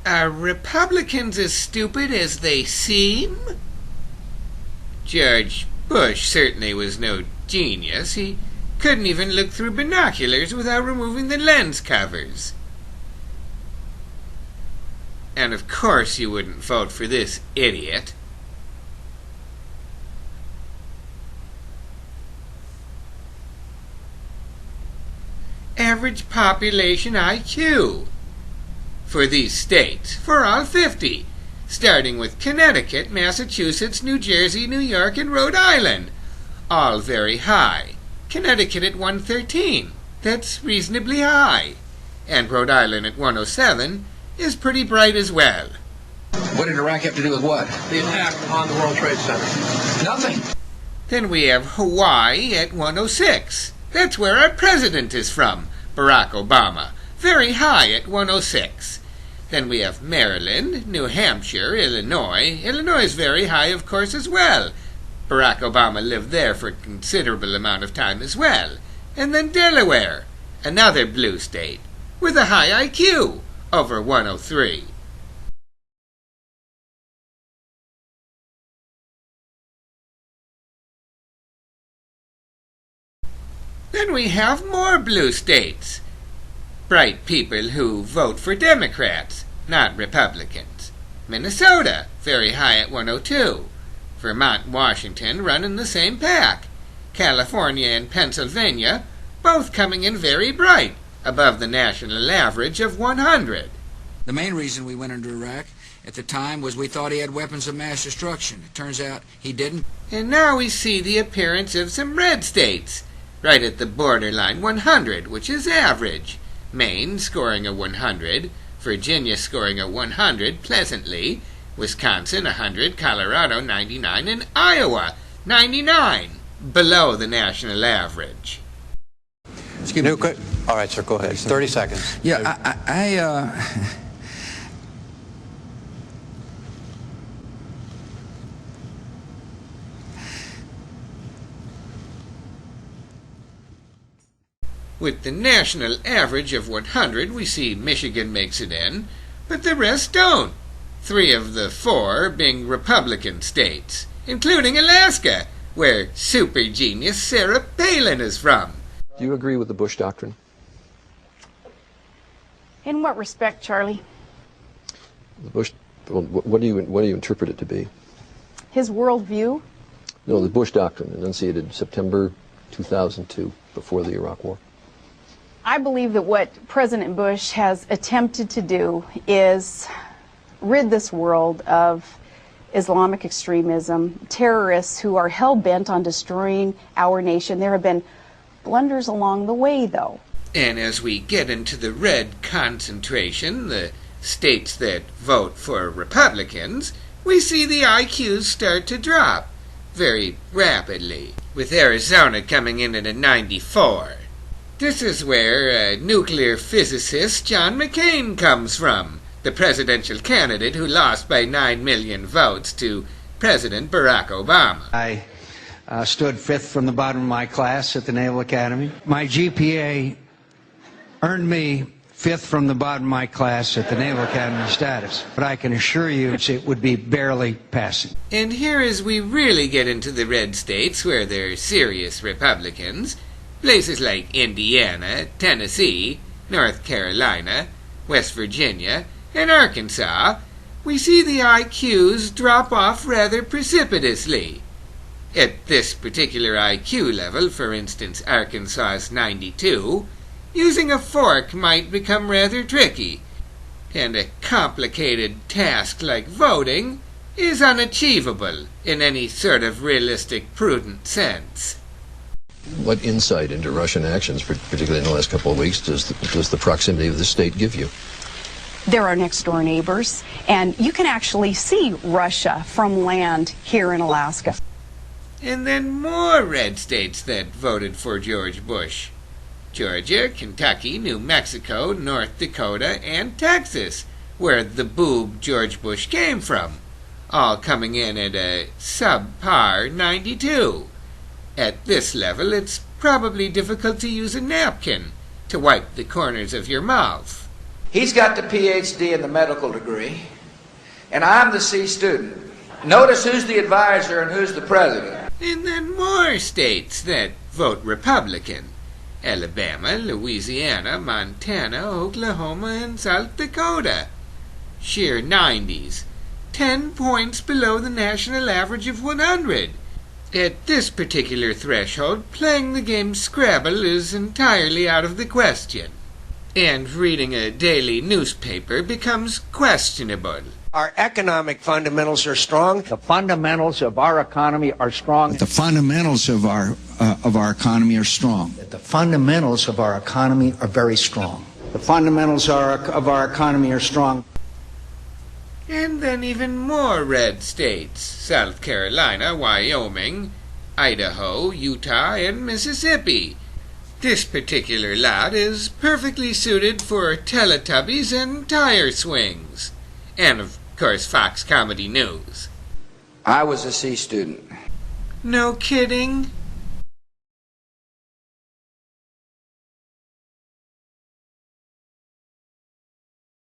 Are Republicans as stupid as they seem? George Bush certainly was no genius. He couldn't even look through binoculars without removing the lens covers. And of course you wouldn't vote for this idiot. Average population IQ for these states, for all 50, starting with Connecticut, Massachusetts, New Jersey, New York, and Rhode Island, all very high. Connecticut at 113, that's reasonably high, and Rhode Island at 107 is pretty bright as well. What did Iraq have to do with what? The attack on the World Trade Center. Nothing. Then we have Hawaii at 106. That's where our president is from, Barack Obama, very high at 106. Then we have Maryland, New Hampshire, Illinois. Illinois is very high, of course, as well. Barack Obama lived there for a considerable amount of time as well. And then Delaware, another blue state, with a high IQ, over 103. Then we have more blue states. Bright people who vote for Democrats, not Republicans. Minnesota, very high at 102. Vermont and Washington run in the same pack. California and Pennsylvania, both coming in very bright, above the national average of 100. The main reason we went into Iraq at the time was we thought he had weapons of mass destruction. It turns out he didn't. And now we see the appearance of some red states, right at the borderline 100, which is average. Maine scoring a 100, Virginia scoring a 100 pleasantly, Wisconsin 100, Colorado 99, and Iowa 99, below the national average. Excuse me. All right, sir, go ahead. 30 seconds. Yeah, With the national average of 100, we see Michigan makes it in, but the rest don't. 3 of the 4 being Republican states, including Alaska, where super genius Sarah Palin is from. Do you agree with the Bush doctrine? In what respect, Charlie? The Bush, well, what do you interpret it to be? His worldview? No, the Bush doctrine, enunciated September 2002, before the Iraq War. I believe that what President Bush has attempted to do is rid this world of Islamic extremism, terrorists who are hell-bent on destroying our nation. There have been blunders along the way, though. And as we get into the red concentration, the states that vote for Republicans, we see the IQs start to drop very rapidly, with Arizona coming in at a 94. This is where nuclear physicist John McCain comes from, the presidential candidate who lost by 9 million votes to President Barack Obama. I stood 5th from the bottom of my class at the Naval Academy. My GPA earned me 5th from the bottom of my class at the Naval Academy status. But I can assure you it would be barely passing. And here as we really get into the red states where they're serious Republicans, places like Indiana, Tennessee, North Carolina, West Virginia, and Arkansas, we see the IQs drop off rather precipitously. At this particular IQ level, for instance Arkansas's 92, using a fork might become rather tricky, and a complicated task like voting is unachievable in any sort of realistic, prudent sense. What insight into Russian actions, particularly in the last couple of weeks, does the proximity of the state give you? They're our next door neighbors, and you can actually see Russia from land here in Alaska. And then more red states that voted for George Bush. Georgia, Kentucky, New Mexico, North Dakota, and Texas, where the boob George Bush came from, all coming in at a subpar 92. At this level, it's probably difficult to use a napkin to wipe the corners of your mouth. He's got the PhD and the medical degree, and I'm the C student. Notice who's the advisor and who's the president. And then more states that vote Republican. Alabama, Louisiana, Montana, Oklahoma, and South Dakota. Sheer 90s. 10 points below the national average of 100. At this particular threshold, playing the game Scrabble is entirely out of the question. And reading a daily newspaper becomes questionable. Our economic fundamentals are strong. The fundamentals of our economy are strong. The fundamentals of our economy are strong. The fundamentals of our economy are very strong. The fundamentals of our economy are strong. And then even more red states. South Carolina, Wyoming, Idaho, Utah, and Mississippi. This particular lot is perfectly suited for Teletubbies and tire swings. And, of course, Fox Comedy News. I was a C student. No kidding?